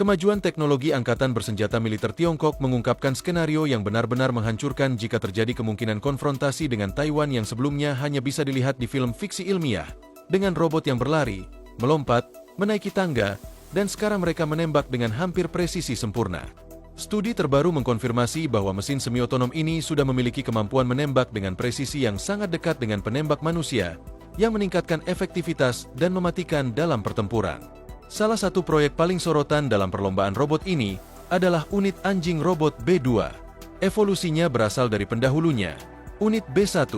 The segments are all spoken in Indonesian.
Kemajuan teknologi angkatan bersenjata militer Tiongkok mengungkapkan skenario yang benar-benar menghancurkan jika terjadi kemungkinan konfrontasi dengan Taiwan yang sebelumnya hanya bisa dilihat di film fiksi ilmiah, dengan robot yang berlari, melompat, menaiki tangga, dan sekarang mereka menembak dengan hampir presisi sempurna. Studi terbaru mengkonfirmasi bahwa mesin semi-otonom ini sudah memiliki kemampuan menembak dengan presisi yang sangat dekat dengan penembak manusia, yang meningkatkan efektivitas dan mematikan dalam pertempuran. Salah satu proyek paling sorotan dalam perlombaan robot ini adalah unit anjing robot B2. Evolusinya berasal dari pendahulunya, unit B1,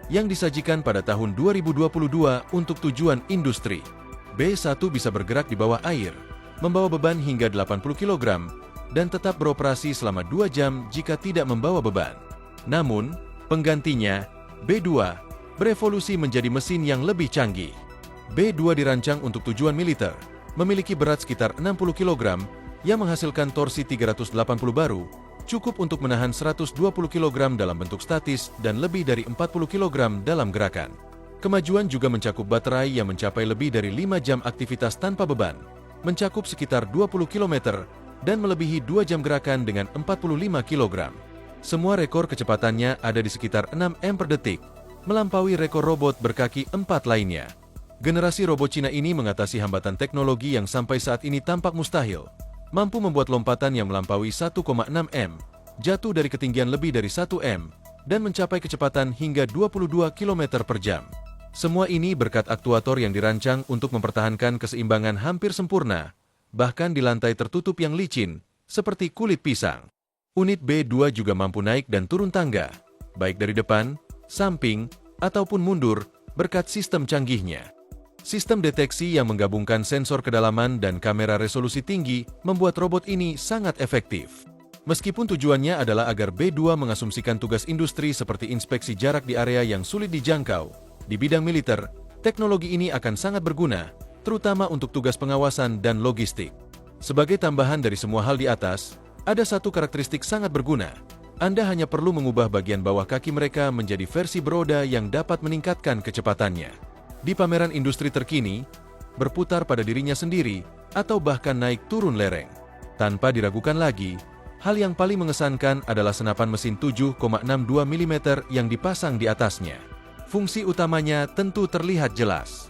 yang disajikan pada tahun 2022 untuk tujuan industri. B1 bisa bergerak di bawah air, membawa beban hingga 80 kg, dan tetap beroperasi selama 2 jam jika tidak membawa beban. Namun, penggantinya, B2, berevolusi menjadi mesin yang lebih canggih. B2 dirancang untuk tujuan militer, memiliki berat sekitar 60 kg, yang menghasilkan torsi 380 baru, cukup untuk menahan 120 kg dalam bentuk statis dan lebih dari 40 kg dalam gerakan. Kemajuan juga mencakup baterai yang mencapai lebih dari 5 jam aktivitas tanpa beban, mencakup sekitar 20 km, dan melebihi 2 jam gerakan dengan 45 kg. Semua rekor kecepatannya ada di sekitar 6 m per detik, melampaui rekor robot berkaki 4 lainnya. Generasi robot Cina ini mengatasi hambatan teknologi yang sampai saat ini tampak mustahil, mampu membuat lompatan yang melampaui 1,6 m, jatuh dari ketinggian lebih dari 1 m, dan mencapai kecepatan hingga 22 km per jam. Semua ini berkat aktuator yang dirancang untuk mempertahankan keseimbangan hampir sempurna, bahkan di lantai tertutup yang licin, seperti kulit pisang. Unit B2 juga mampu naik dan turun tangga, baik dari depan, samping, ataupun mundur, berkat sistem canggihnya. Sistem deteksi yang menggabungkan sensor kedalaman dan kamera resolusi tinggi membuat robot ini sangat efektif. Meskipun tujuannya adalah agar B2 mengasumsikan tugas industri seperti inspeksi jarak di area yang sulit dijangkau, di bidang militer, teknologi ini akan sangat berguna, terutama untuk tugas pengawasan dan logistik. Sebagai tambahan dari semua hal di atas, ada satu karakteristik sangat berguna. Anda hanya perlu mengubah bagian bawah kaki mereka menjadi versi beroda yang dapat meningkatkan kecepatannya. Di pameran industri terkini, berputar pada dirinya sendiri, atau bahkan naik turun lereng. Tanpa diragukan lagi, hal yang paling mengesankan adalah senapan mesin 7,62 mm yang dipasang di atasnya. Fungsi utamanya tentu terlihat jelas.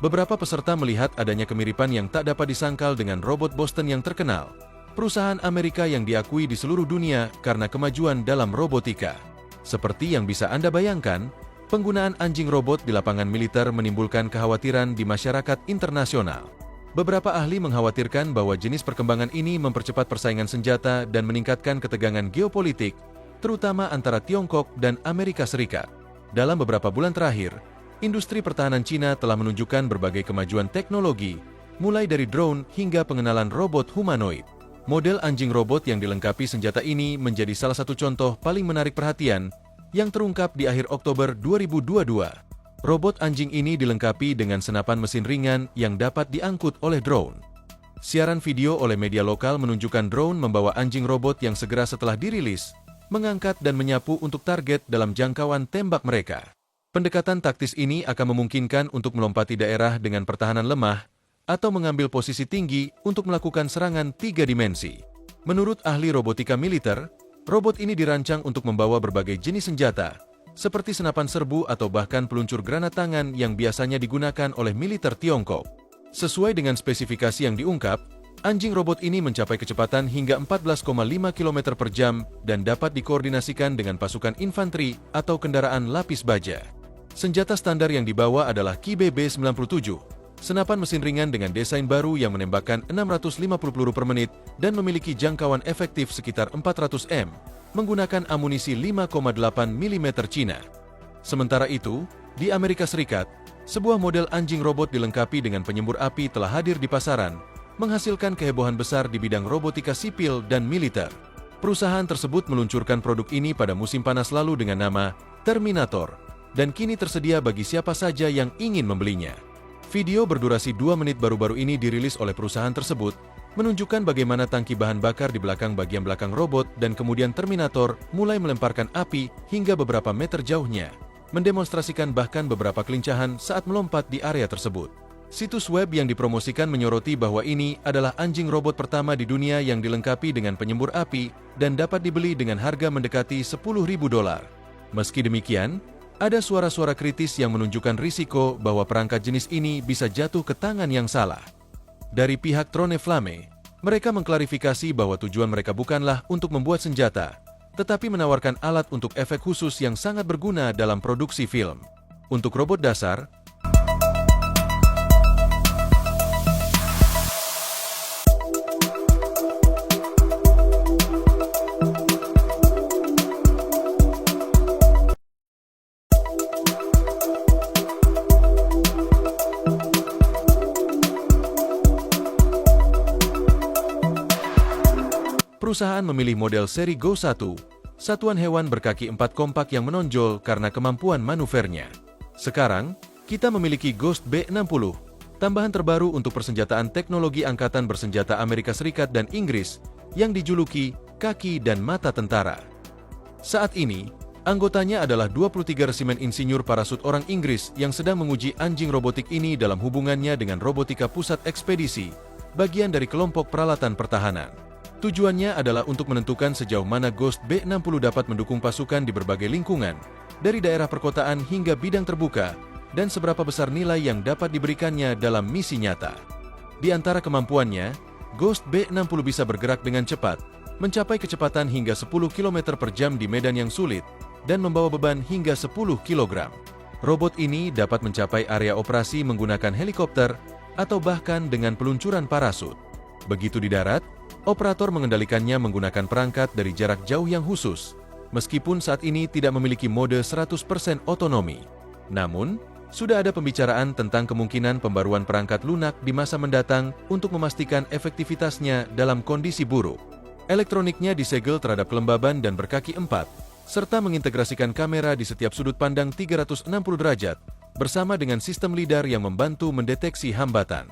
Beberapa peserta melihat adanya kemiripan yang tak dapat disangkal dengan robot Boston yang terkenal, perusahaan Amerika yang diakui di seluruh dunia karena kemajuan dalam robotika. Seperti yang bisa Anda bayangkan, penggunaan anjing robot di lapangan militer menimbulkan kekhawatiran di masyarakat internasional. Beberapa ahli mengkhawatirkan bahwa jenis perkembangan ini mempercepat persaingan senjata dan meningkatkan ketegangan geopolitik, terutama antara Tiongkok dan Amerika Serikat. Dalam beberapa bulan terakhir, industri pertahanan Cina telah menunjukkan berbagai kemajuan teknologi, mulai dari drone hingga pengenalan robot humanoid. Model anjing robot yang dilengkapi senjata ini menjadi salah satu contoh paling menarik perhatian yang terungkap di akhir Oktober 2022. Robot anjing ini dilengkapi dengan senapan mesin ringan yang dapat diangkut oleh drone. Siaran video oleh media lokal menunjukkan drone membawa anjing robot yang segera setelah dirilis, mengangkat dan menyapu untuk target dalam jangkauan tembak mereka. Pendekatan taktis ini akan memungkinkan untuk melompati daerah dengan pertahanan lemah atau mengambil posisi tinggi untuk melakukan serangan 3 dimensi. Menurut ahli robotika militer, robot ini dirancang untuk membawa berbagai jenis senjata, seperti senapan serbu atau bahkan peluncur granat tangan yang biasanya digunakan oleh militer Tiongkok. Sesuai dengan spesifikasi yang diungkap, anjing robot ini mencapai kecepatan hingga 14,5 km per jam dan dapat dikoordinasikan dengan pasukan infanteri atau kendaraan lapis baja. Senjata standar yang dibawa adalah KBB-97, senapan mesin ringan dengan desain baru yang menembakkan 650 peluru per menit dan memiliki jangkauan efektif sekitar 400 m, menggunakan amunisi 5,8 mm Cina. Sementara itu, di Amerika Serikat, sebuah model anjing robot dilengkapi dengan penyembur api telah hadir di pasaran, menghasilkan kehebohan besar di bidang robotika sipil dan militer. Perusahaan tersebut meluncurkan produk ini pada musim panas lalu dengan nama Terminator, dan kini tersedia bagi siapa saja yang ingin membelinya. Video berdurasi 2 menit baru-baru ini dirilis oleh perusahaan tersebut, menunjukkan bagaimana tangki bahan bakar di belakang bagian belakang robot dan kemudian Terminator mulai melemparkan api hingga beberapa meter jauhnya, mendemonstrasikan bahkan beberapa kelincahan saat melompat di area tersebut. Situs web yang dipromosikan menyoroti bahwa ini adalah anjing robot pertama di dunia yang dilengkapi dengan penyembur api dan dapat dibeli dengan harga mendekati $10.000. Meski demikian, ada suara-suara kritis yang menunjukkan risiko bahwa perangkat jenis ini bisa jatuh ke tangan yang salah. Dari pihak Trone Flamme, mereka mengklarifikasi bahwa tujuan mereka bukanlah untuk membuat senjata, tetapi menawarkan alat untuk efek khusus yang sangat berguna dalam produksi film. Untuk robot dasar, perusahaan memilih model seri Go 1, satuan hewan berkaki 4 kompak yang menonjol karena kemampuan manuvernya. Sekarang, kita memiliki Ghost B60, tambahan terbaru untuk persenjataan teknologi Angkatan Bersenjata Amerika Serikat dan Inggris, yang dijuluki kaki dan mata tentara. Saat ini, anggotanya adalah 23 resimen insinyur parasut orang Inggris yang sedang menguji anjing robotik ini dalam hubungannya dengan robotika pusat ekspedisi, bagian dari kelompok peralatan pertahanan. Tujuannya adalah untuk menentukan sejauh mana Ghost B60 dapat mendukung pasukan di berbagai lingkungan, dari daerah perkotaan hingga bidang terbuka, dan seberapa besar nilai yang dapat diberikannya dalam misi nyata. Di antara kemampuannya, Ghost B60 bisa bergerak dengan cepat, mencapai kecepatan hingga 10 km per jam di medan yang sulit, dan membawa beban hingga 10 kg. Robot ini dapat mencapai area operasi menggunakan helikopter, atau bahkan dengan peluncuran parasut. Begitu di darat, operator mengendalikannya menggunakan perangkat dari jarak jauh yang khusus, meskipun saat ini tidak memiliki mode 100% otonomi. Namun, sudah ada pembicaraan tentang kemungkinan pembaruan perangkat lunak di masa mendatang untuk memastikan efektivitasnya dalam kondisi buruk. Elektroniknya disegel terhadap kelembaban dan berkaki 4, serta mengintegrasikan kamera di setiap sudut pandang 360 derajat, bersama dengan sistem lidar yang membantu mendeteksi hambatan.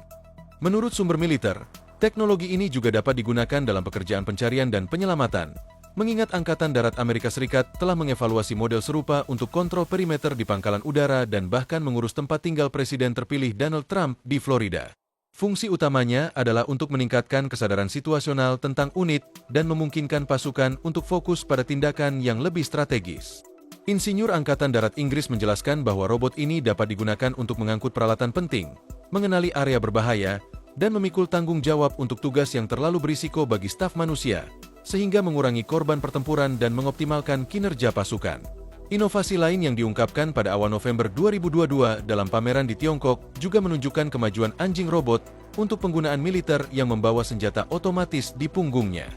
Menurut sumber militer, teknologi ini juga dapat digunakan dalam pekerjaan pencarian dan penyelamatan, mengingat Angkatan Darat Amerika Serikat telah mengevaluasi model serupa untuk kontrol perimeter di pangkalan udara dan bahkan mengurus tempat tinggal Presiden terpilih Donald Trump di Florida. Fungsi utamanya adalah untuk meningkatkan kesadaran situasional tentang unit dan memungkinkan pasukan untuk fokus pada tindakan yang lebih strategis. Insinyur Angkatan Darat Inggris menjelaskan bahwa robot ini dapat digunakan untuk mengangkut peralatan penting, mengenali area berbahaya, dan memikul tanggung jawab untuk tugas yang terlalu berisiko bagi staf manusia, sehingga mengurangi korban pertempuran dan mengoptimalkan kinerja pasukan. Inovasi lain yang diungkapkan pada awal November 2022 dalam pameran di Tiongkok juga menunjukkan kemajuan anjing robot untuk penggunaan militer yang membawa senjata otomatis di punggungnya.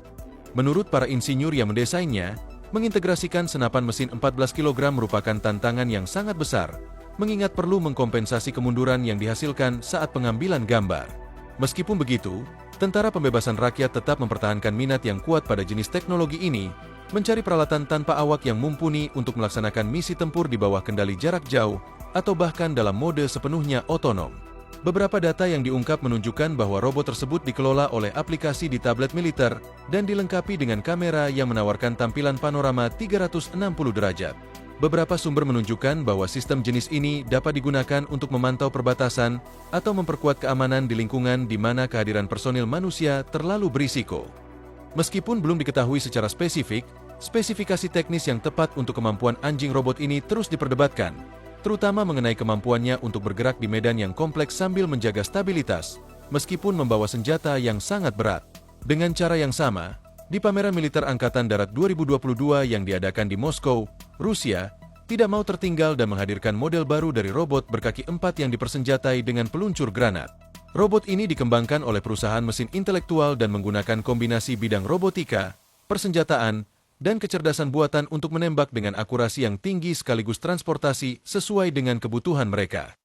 Menurut para insinyur yang mendesainnya, mengintegrasikan senapan mesin 14 kg merupakan tantangan yang sangat besar, mengingat perlu mengkompensasi kemunduran yang dihasilkan saat pengambilan gambar. Meskipun begitu, Tentara Pembebasan Rakyat tetap mempertahankan minat yang kuat pada jenis teknologi ini, mencari peralatan tanpa awak yang mumpuni untuk melaksanakan misi tempur di bawah kendali jarak jauh, atau bahkan dalam mode sepenuhnya otonom. Beberapa data yang diungkap menunjukkan bahwa robot tersebut dikelola oleh aplikasi di tablet militer dan dilengkapi dengan kamera yang menawarkan tampilan panorama 360 derajat. Beberapa sumber menunjukkan bahwa sistem jenis ini dapat digunakan untuk memantau perbatasan atau memperkuat keamanan di lingkungan di mana kehadiran personil manusia terlalu berisiko. Meskipun belum diketahui secara spesifik, spesifikasi teknis yang tepat untuk kemampuan anjing robot ini terus diperdebatkan, terutama mengenai kemampuannya untuk bergerak di medan yang kompleks sambil menjaga stabilitas, meskipun membawa senjata yang sangat berat. Dengan cara yang sama, di pameran militer Angkatan Darat 2022 yang diadakan di Moskow, Rusia, tidak mau tertinggal dan menghadirkan model baru dari robot berkaki 4 yang dipersenjatai dengan peluncur granat. Robot ini dikembangkan oleh perusahaan mesin intelektual dan menggunakan kombinasi bidang robotika, persenjataan, dan kecerdasan buatan untuk menembak dengan akurasi yang tinggi sekaligus transportasi sesuai dengan kebutuhan mereka.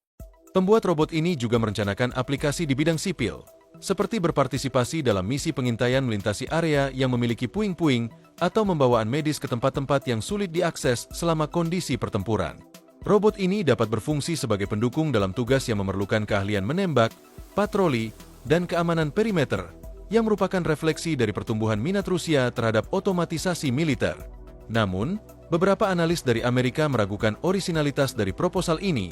Pembuat robot ini juga merencanakan aplikasi di bidang sipil, seperti berpartisipasi dalam misi pengintaian melintasi area yang memiliki puing-puing atau pembawaan medis ke tempat-tempat yang sulit diakses selama kondisi pertempuran. Robot ini dapat berfungsi sebagai pendukung dalam tugas yang memerlukan keahlian menembak, patroli, dan keamanan perimeter, yang merupakan refleksi dari pertumbuhan minat Rusia terhadap otomatisasi militer. Namun, beberapa analis dari Amerika meragukan orisinalitas dari proposal ini,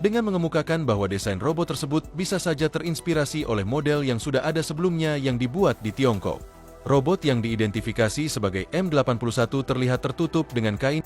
dengan mengemukakan bahwa desain robot tersebut bisa saja terinspirasi oleh model yang sudah ada sebelumnya yang dibuat di Tiongkok. Robot yang diidentifikasi sebagai M81 terlihat tertutup dengan kain